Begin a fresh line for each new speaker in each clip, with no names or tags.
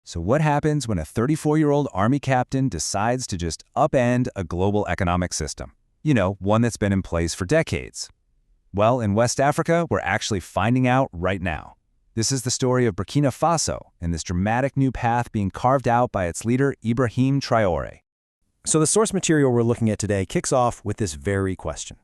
So what happens when a 34-year-old army captain decides to just upend a global economic system? One that's been in place for decades. Well, in West Africa, we're actually finding out right now. This is the story of Burkina Faso and this dramatic new path being carved out by its leader, Ibrahim Traoré.
So the source material we're looking at today kicks off with this very question.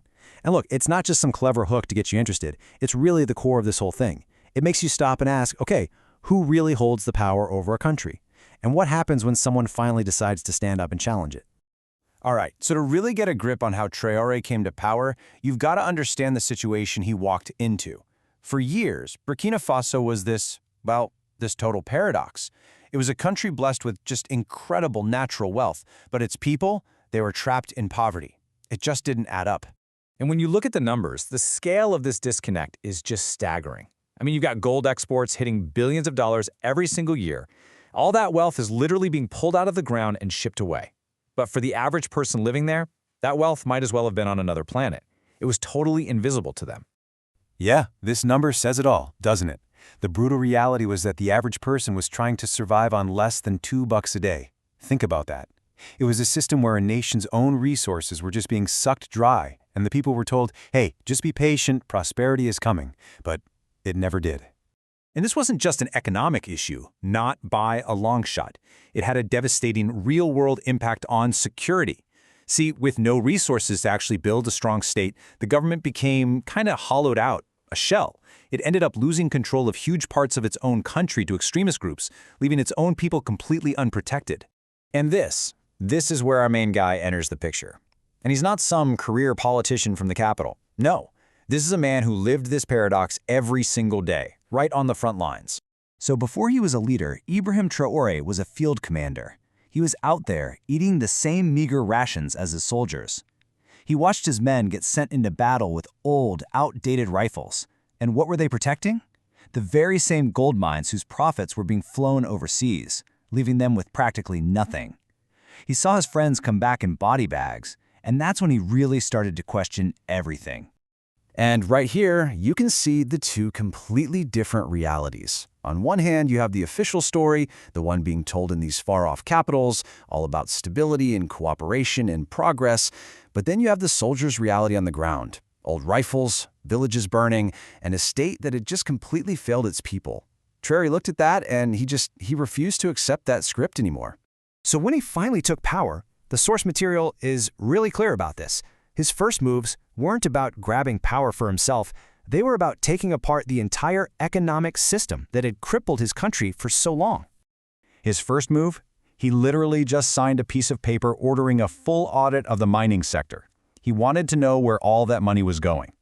And look, it's not just some clever hook to get you interested. It's really the core of this whole thing. It makes you stop and ask, okay, who really holds the power over a country? And what happens when someone finally decides to stand up and challenge it?
All right, so to really get a grip on how Traoré came to power, you've got to understand the situation he walked into. For years, Burkina Faso was this total paradox. It was a country blessed with just incredible natural wealth, but its people, they were trapped in poverty. It just didn't add up.
And when you look at the numbers, the scale of this disconnect is just staggering. I mean, you've got gold exports hitting billions of dollars every single year. All that wealth is literally being pulled out of the ground and shipped away. But for the average person living there, that wealth might as well have been on another planet. It was totally invisible to them.
Yeah, this number says it all, doesn't it? The brutal reality was that the average person was trying to survive on less than $2 a day. Think about that. It was a system where a nation's own resources were just being sucked dry, and the people were told, hey, just be patient, prosperity is coming. But it never did.
And this wasn't just an economic issue, not by a long shot. It had a devastating real-world impact on security. See, with no resources to actually build a strong state, the government became kind of hollowed out, a shell. It ended up losing control of huge parts of its own country to extremist groups, leaving its own people completely unprotected.
And this is where our main guy enters the picture. And he's not some career politician from the capital. No, this is a man who lived this paradox every single day, right on the front lines.
So before he was a leader, Ibrahim Traoré was a field commander. He was out there eating the same meager rations as his soldiers. He watched his men get sent into battle with old, outdated rifles. And what were they protecting? The very same gold mines whose profits were being flown overseas, leaving them with practically nothing. He saw his friends come back in body bags, and that's when he really started to question everything.
And right here, you can see the two completely different realities. On one hand, you have the official story, the one being told in these far-off capitals, all about stability and cooperation and progress. But then you have the soldiers' reality on the ground. Old rifles, villages burning, and a state that had just completely failed its people. Traoré looked at that and he refused to accept that script anymore.
So when he finally took power, the source material is really clear about this. His first moves weren't about grabbing power for himself. They were about taking apart the entire economic system that had crippled his country for so long. His first move? He literally just signed a piece of paper ordering a full audit of the mining sector. He wanted to know where all that money was going.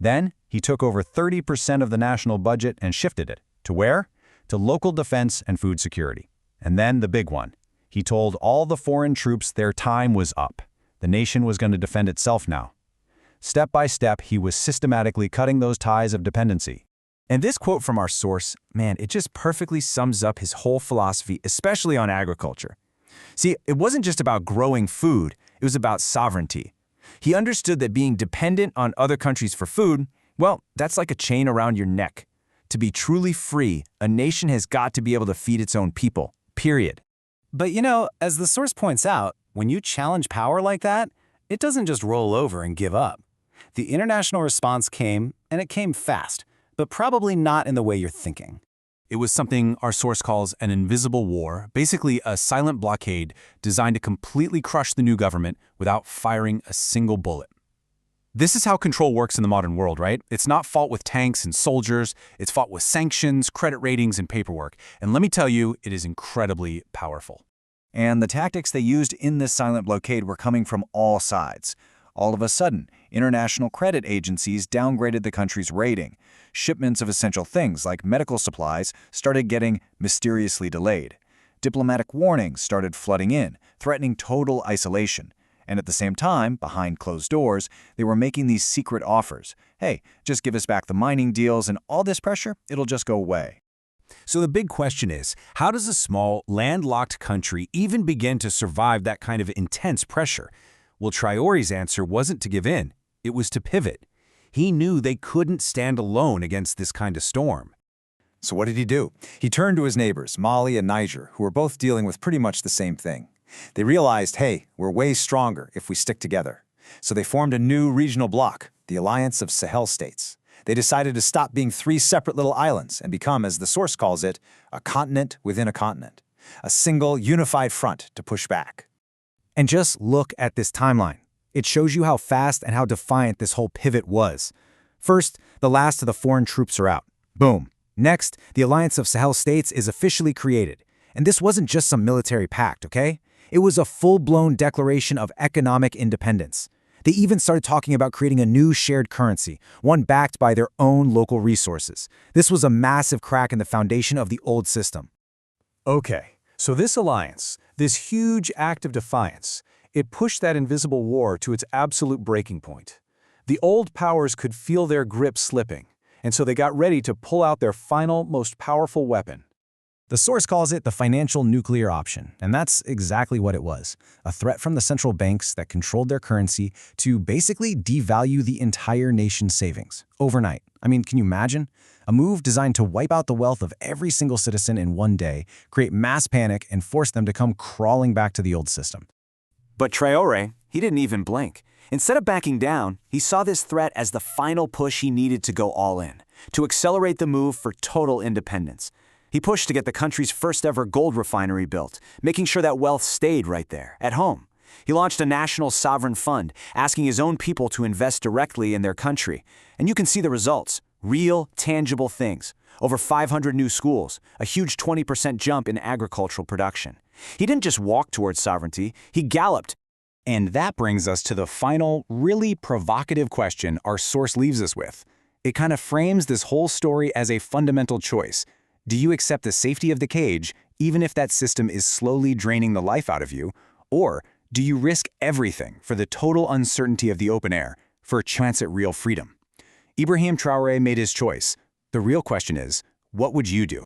Then, he took over 30% of the national budget and shifted it. To where? To local defense and food security. And then the big one. He told all the foreign troops their time was up. The nation was going to defend itself now. Step by step, he was systematically cutting those ties of dependency.
And this quote from our source, man, it just perfectly sums up his whole philosophy, especially on agriculture. See, it wasn't just about growing food, it was about sovereignty. He understood that being dependent on other countries for food, well, that's like a chain around your neck. To be truly free, a nation has got to be able to feed its own people, period.
But as the source points out, when you challenge power like that, it doesn't just roll over and give up. The international response came, and it came fast, but probably not in the way you're thinking.
It was something our source calls an invisible war, basically a silent blockade designed to completely crush the new government without firing a single bullet. This is how control works in the modern world, right? It's not fought with tanks and soldiers, it's fought with sanctions, credit ratings, and paperwork. And let me tell you, it is incredibly powerful.
And the tactics they used in this silent blockade were coming from all sides. All of a sudden, international credit agencies downgraded the country's rating. Shipments of essential things like medical supplies started getting mysteriously delayed. Diplomatic warnings started flooding in, threatening total isolation. And at the same time, behind closed doors, they were making these secret offers. Hey, just give us back the mining deals and all this pressure, it'll just go away.
So the big question is, how does a small, landlocked country even begin to survive that kind of intense pressure? Well, Traoré's answer wasn't to give in. It was to pivot. He knew they couldn't stand alone against this kind of storm.
So what did he do? He turned to his neighbors, Mali and Niger, who were both dealing with pretty much the same thing. They realized, hey, we're way stronger if we stick together. So they formed a new regional bloc, the Alliance of Sahel States. They decided to stop being three separate little islands and become, as the source calls it, a continent within a continent. A single, unified front to push back.
And just look at this timeline. It shows you how fast and how defiant this whole pivot was. First, the last of the foreign troops are out. Boom. Next, the Alliance of Sahel States is officially created. And this wasn't just some military pact, okay? It was a full-blown declaration of economic independence. They even started talking about creating a new shared currency, one backed by their own local resources. This was a massive crack in the foundation of the old system.
Okay, so this alliance, this huge act of defiance, it pushed that invisible war to its absolute breaking point. The old powers could feel their grip slipping, and so they got ready to pull out their final, most powerful weapon.
The source calls it the financial nuclear option, and that's exactly what it was. A threat from the central banks that controlled their currency to basically devalue the entire nation's savings overnight. I mean, can you imagine? A move designed to wipe out the wealth of every single citizen in one day, create mass panic, and force them to come crawling back to the old system.
But Traoré, he didn't even blink. Instead of backing down, he saw this threat as the final push he needed to go all in, to accelerate the move for total independence. He pushed to get the country's first ever gold refinery built, making sure that wealth stayed right there, at home. He launched a national sovereign fund, asking his own people to invest directly in their country. And you can see the results. Real, tangible things. Over 500 new schools, a huge 20% jump in agricultural production. He didn't just walk towards sovereignty, he galloped.
And that brings us to the final, really provocative question our source leaves us with. It kind of frames this whole story as a fundamental choice. Do you accept the safety of the cage, even if that system is slowly draining the life out of you? Or do you risk everything for the total uncertainty of the open air, for a chance at real freedom? Ibrahim Traoré made his choice. The real question is, what would you do?